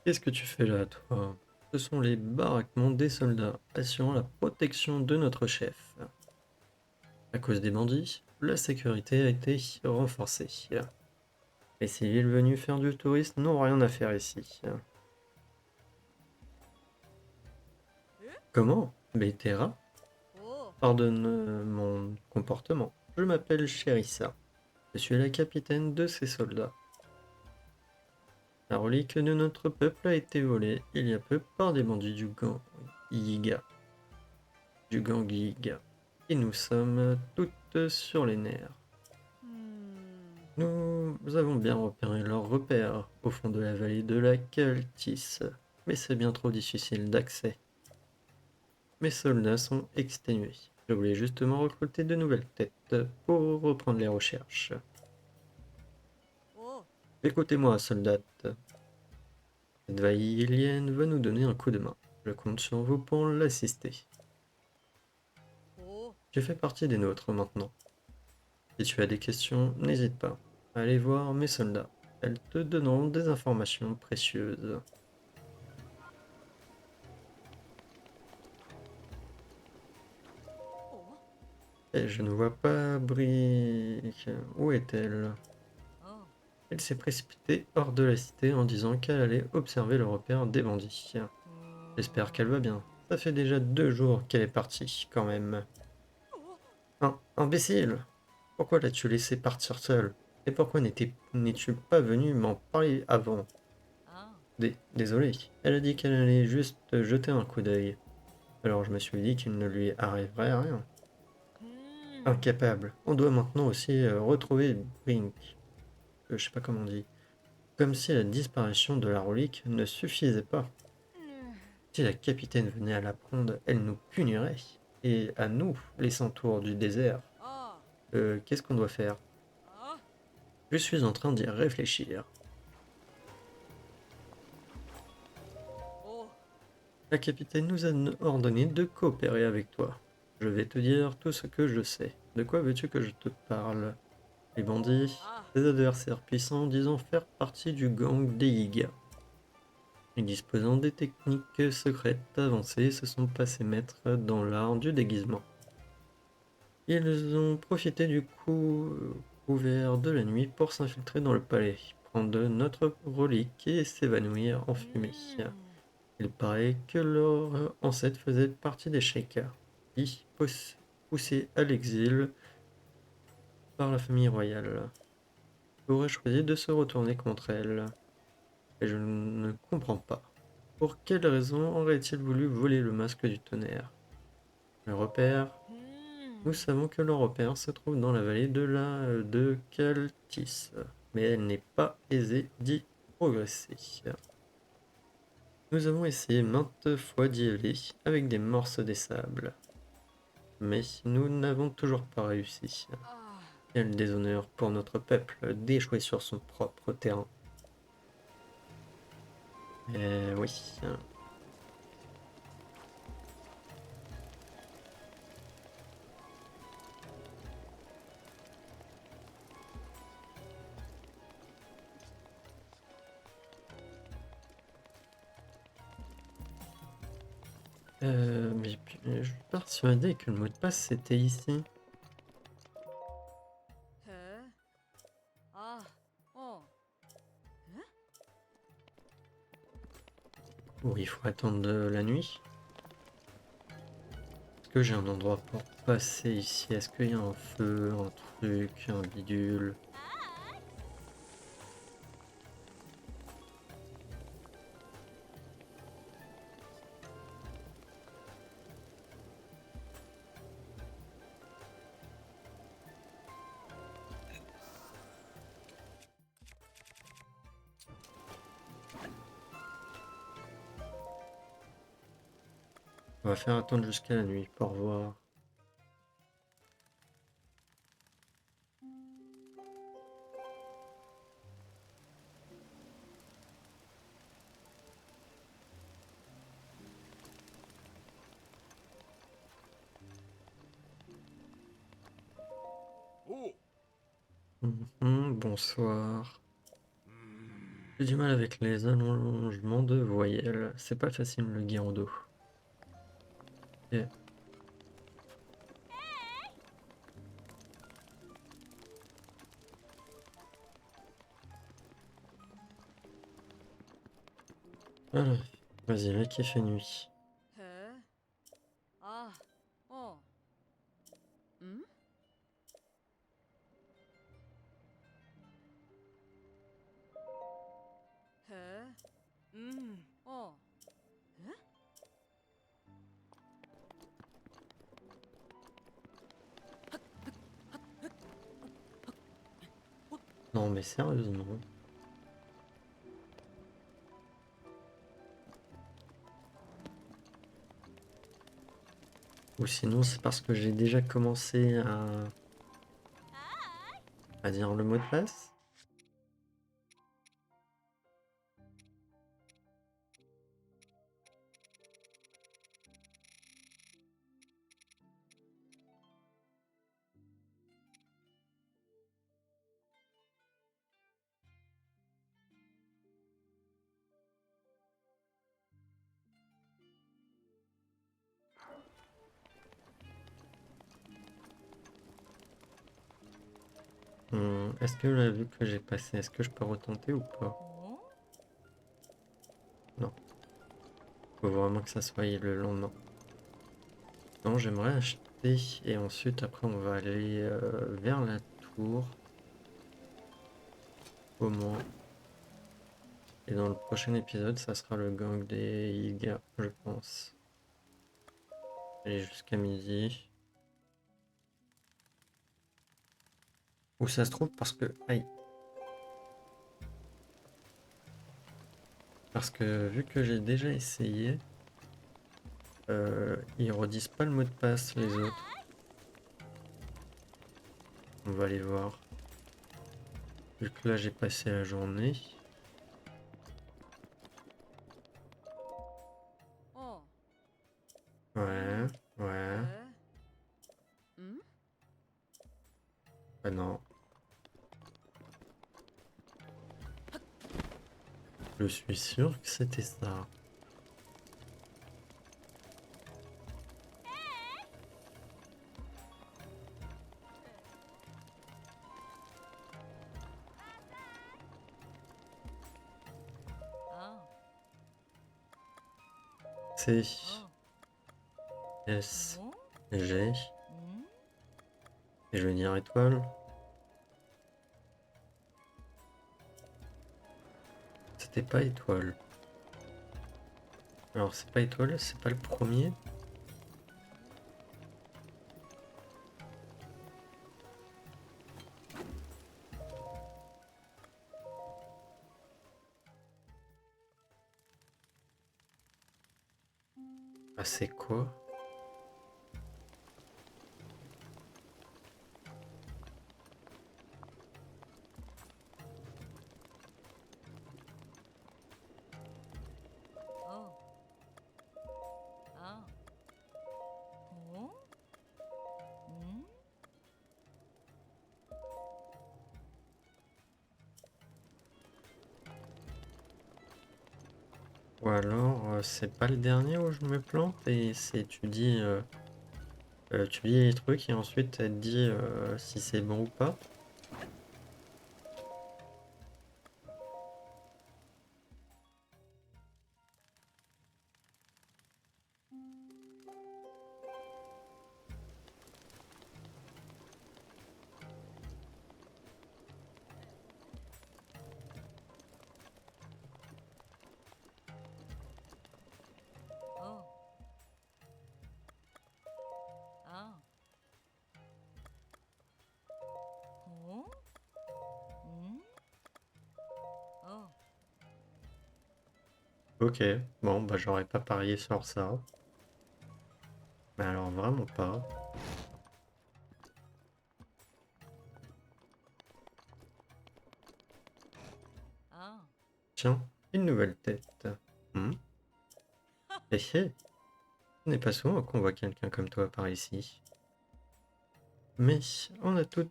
Qu'est-ce que tu fais là, toi? Ce sont les baraquements des soldats, assurant la protection de notre chef. À cause des bandits, la sécurité a été renforcée. Les civils venus faire du tourisme n'ont rien à faire ici. Comment? Beitera? Pardonne mon comportement. Je m'appelle Chérissa. Je suis la capitaine de ces soldats. La relique de notre peuple a été volée il y a peu par des bandits du gang Yiga. Du gang Yiga. Et nous sommes toutes sur les nerfs. Nous avons bien repéré leur repère au fond de la vallée de la Caltis, mais c'est bien trop difficile d'accès. Mes soldats sont exténués. Je voulais justement recruter de nouvelles têtes pour reprendre les recherches. Écoutez-moi, soldate. Cette va-et-vienne va nous donner un coup de main. Je compte sur vous pour l'assister. Tu fais partie des nôtres maintenant. Si tu as des questions, n'hésite pas. Allez voir mes soldats. Elles te donneront des informations précieuses. Et je ne vois pas Brick. Où est-elle? Elle s'est précipitée hors de la cité en disant qu'elle allait observer le repère des bandits. J'espère qu'elle va bien. Ça fait déjà 2 jours qu'elle est partie, quand même. Imbécile! Pourquoi l'as-tu laissée partir seule? Et pourquoi n'es-tu pas venu m'en parler avant? Désolé, elle a dit qu'elle allait juste jeter un coup d'œil. Alors je me suis dit qu'il ne lui arriverait rien. Incapable. On doit maintenant aussi retrouver Brink. Je sais pas comment on dit. Comme si la disparition de la relique ne suffisait pas. Si la capitaine venait à l'apprendre, elle nous punirait. Et à nous, les centaures du désert. Qu'est-ce qu'on doit faire? Je suis en train d'y réfléchir. La capitaine nous a ordonné de coopérer avec toi. Je vais te dire tout ce que je sais. De quoi veux-tu que je te parle? Les bandits, des adversaires puissants disant faire partie du gang des Yiga. Et disposant des techniques secrètes avancées, se sont passés maîtres dans l'art du déguisement. Ils ont profité du coup couvert de la nuit pour s'infiltrer dans le palais, prendre notre relique et s'évanouir en fumée. Il paraît que leur ancêtre faisait partie des Sheikas, qui, poussés à l'exil par la famille royale, auraient choisi de se retourner contre elle. Et je ne comprends pas. Pour quelle raison aurait-il voulu voler le masque du tonnerre? Le repère. Nous savons que le repère se trouve dans la vallée de Caltis, mais elle n'est pas aisée d'y progresser. Nous avons essayé maintes fois d'y aller avec des morses des sables, mais nous n'avons toujours pas réussi. Quel déshonneur pour notre peuple d'échouer sur son propre terrain. Oui. Je suis persuadé que le mot de passe c'était ici. Ou il faut attendre la nuit. Est-ce que j'ai un endroit pour passer ici? Est-ce qu'il y a un feu, un truc, un bidule? On va faire attendre jusqu'à la nuit. Au revoir. Oh. Bonsoir. J'ai du mal avec les allongements de voyelles. C'est pas facile le guirando. Ok. Voilà. Vas-y, mec, il fait nuit. Hè? Ah, oh. Hmm? Hè? Oh. Hè? Non, mais sérieusement. Ou sinon, c'est parce que j'ai déjà commencé à dire le mot de passe. Est-ce que la vue que j'ai passée, est-ce que je peux retenter ou pas? Oh? Non. Faut vraiment que ça soit le lendemain. Non, j'aimerais acheter et ensuite après on va aller vers la tour. Au moins. Et dans le prochain épisode, ça sera le gang des Yiga, je pense. Aller jusqu'à midi. Où ça se trouve parce que... Aïe. Parce que vu que j'ai déjà essayé, ils redisent pas le mot de passe les autres. On va aller voir. Vu que là j'ai passé la journée. Oh. Ouais, ouais. Hè? Hmm? Bah non. Je suis sûr que c'était ça. Ah. C, Oh. S, Oh? G. Hmm? Et je vais dire étoile. C'était pas étoile. Alors c'est pas étoile, c'est pas le premier. Ah c'est quoi? Oh. Ah. Oh? Hmm? Ou alors c'est pas le dernier où je me plante et c'est tu dis les trucs et ensuite elle te dit si c'est bon ou pas. Oh. Ah. Oh? Hmm? Oh. Ok, bon bah j'aurais pas parié sur ça. Mais alors vraiment pas. Ah. Tiens, une nouvelle tête. Hmm. Eh, eh, ce n'est pas souvent qu'on voit quelqu'un comme toi par ici. Mais on a tous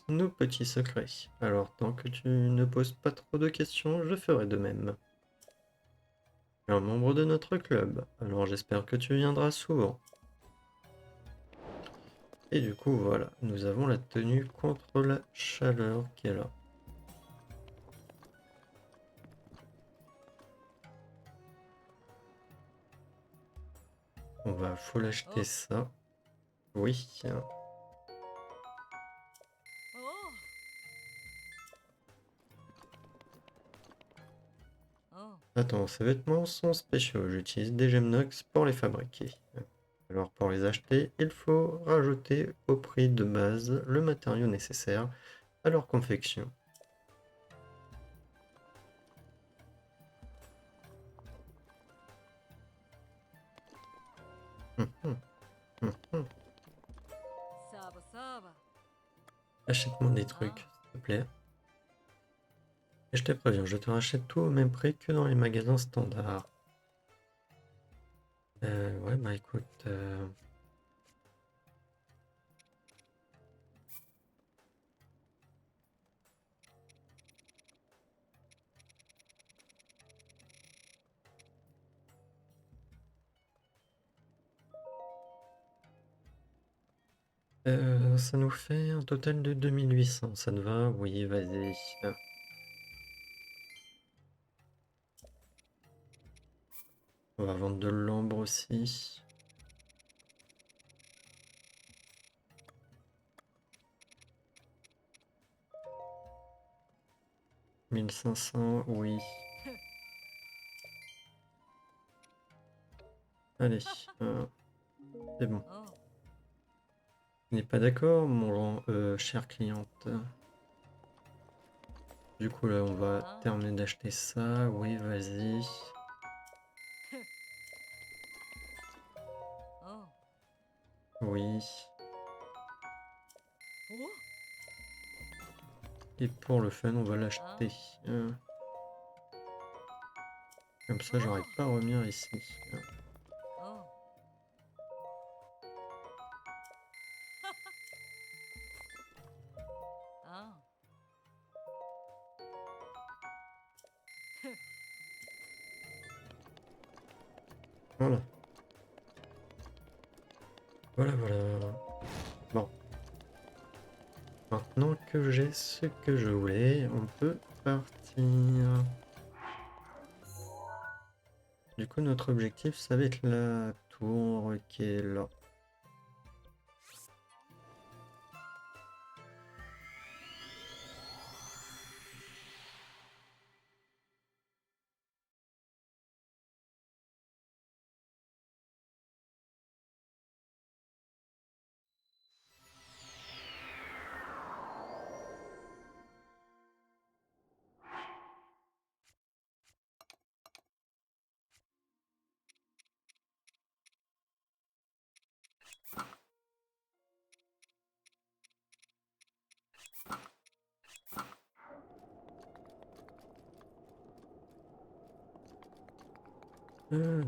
nos petits secrets. Alors tant que tu ne poses pas trop de questions, je ferai de même. Tu es un membre de notre club, alors j'espère que tu viendras souvent. Et du coup, voilà, nous avons la tenue contre la chaleur qui est là. On va full acheter Oh. ça. Oui. Oh. Oh. Attends, ces vêtements sont spéciaux. J'utilise des gemmes Nox pour les fabriquer. Alors pour les acheter, il faut rajouter au prix de base le matériau nécessaire à leur confection. Hum, hum, hum, hum. Saba saba. Achète-moi des Ah. trucs, s'il te plaît. Et je te préviens, je te rachète tout au même prix que dans les magasins standards. Ouais, bah écoute, ça nous fait un total de 2800. Ça te va? Oui, vas-y. On va vendre de l'ambre aussi. 1500, oui. Allez, c'est bon. Oh. Tu n'es pas d'accord, mon chère cliente? Du coup, là, on va Ah. terminer d'acheter ça. Oui, vas-y. Oh. Oui. Oh. Et pour le fun, on va Ah. l'acheter. Comme ça, Oh. j'arrive pas à revenir ici. Oh. Ah. Voilà. Voilà, voilà. Bon. Maintenant que j'ai ce que je voulais, on peut partir. Du coup, notre objectif, ça va être la tour qui est là.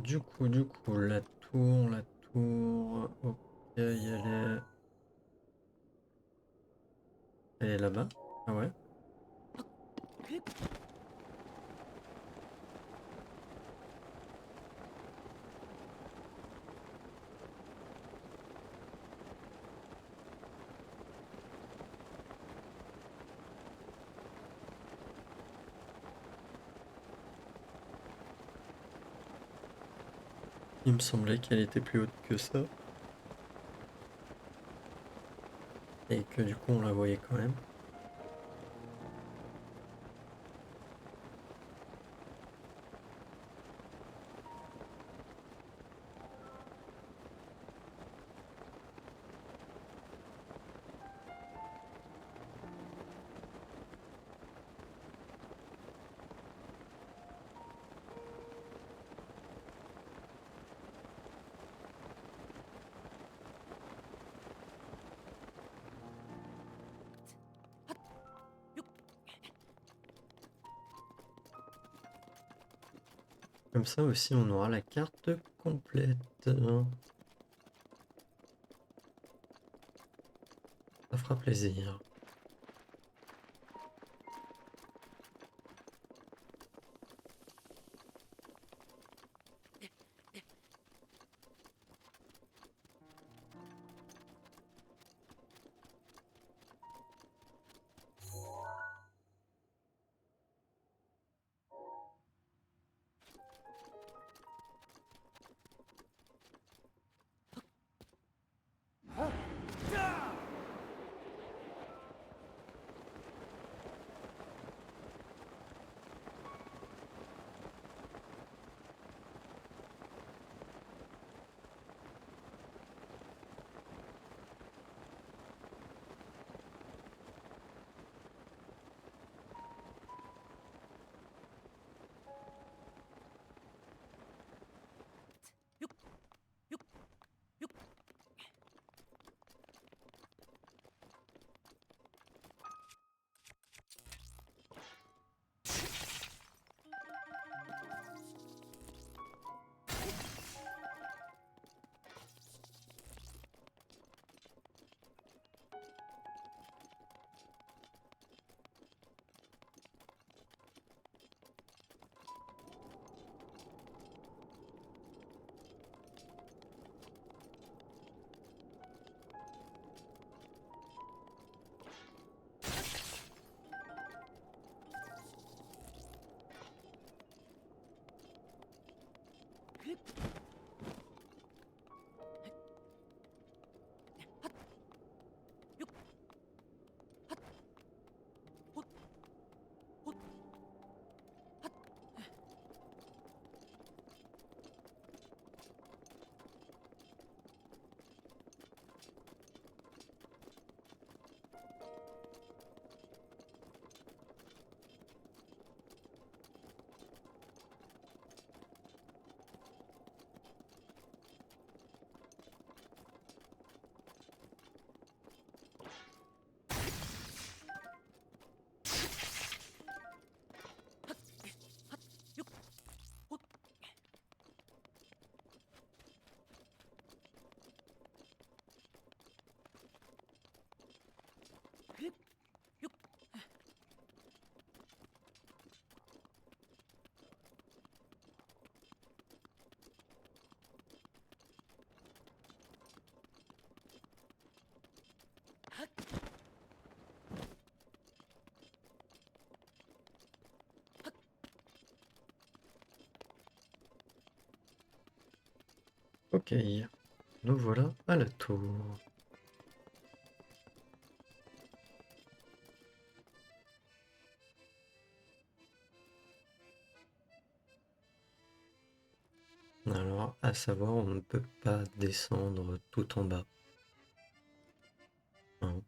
Du coup, la tour, ok, elle est là-bas. Ah ouais? Il me semblait qu'elle était plus haute que ça. Et que du coup, on la voyait quand même. Comme ça aussi, on aura la carte complète. Ça fera plaisir. Ok, nous voilà à la tour. Alors, à savoir, on ne peut pas descendre tout en bas. Hein.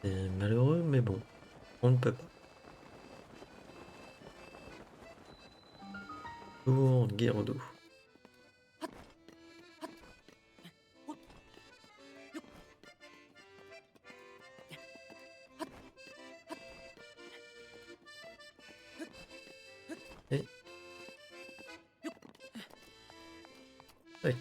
C'est malheureux, mais bon, on ne peut pas. Tour Gerudo. Et... tac.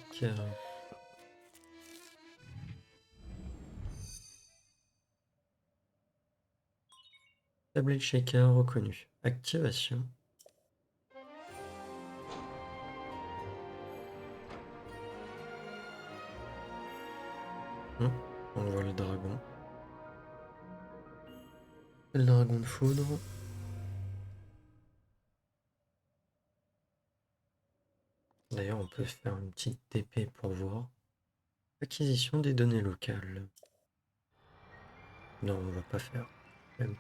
Tablette shaker reconnu. Activation. On voit le dragon. Le dragon de foudre. D'ailleurs, on peut faire une petite TP pour voir. Acquisition des données locales. Non, on va pas faire. Même.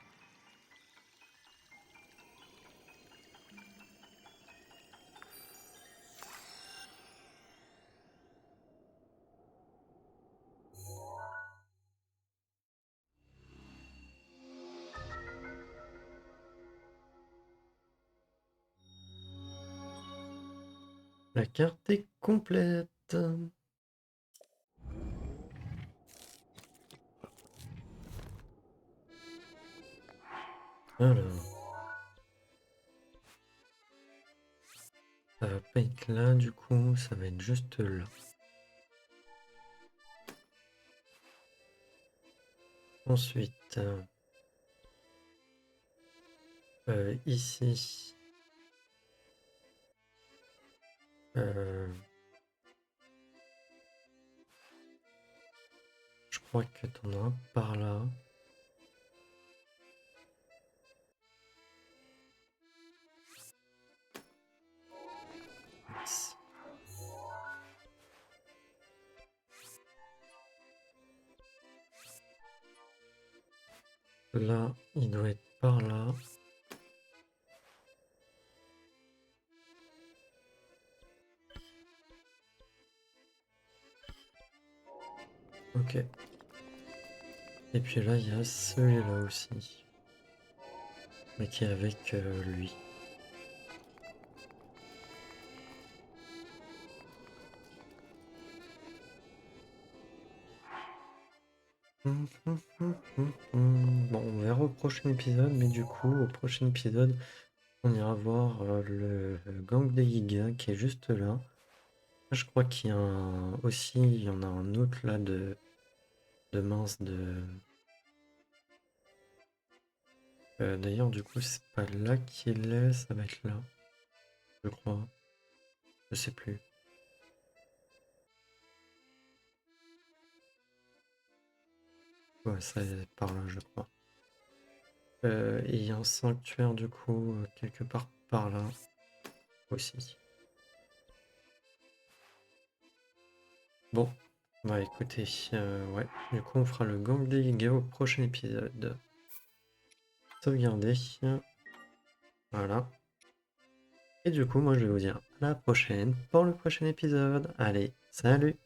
La carte est complète. Alors. pas être là, du coup, ça va être juste là. Ensuite, ici, je crois que t'en as un par là. Yes. Là, il doit être par là. Ok. Et puis là, il y a celui-là aussi. Mais qui est avec lui. Bon, on verra au prochain épisode, mais du coup, au prochain épisode, on ira voir le gang des Giga qui est juste là. Je crois qu'il y a aussi, il y en a un autre là de mince de. D'ailleurs, du coup, c'est pas là qu'il est, ça va être là, je crois. Je sais plus. Ouais, ça est par là, je crois. Et il y a un sanctuaire, du coup, quelque part par là aussi. Bon, bah écoutez, ouais, du coup, on fera le gang des Giga au prochain épisode. Sauvegarder. Voilà. Et du coup, moi, je vais vous dire à la prochaine pour le prochain épisode. Allez, salut!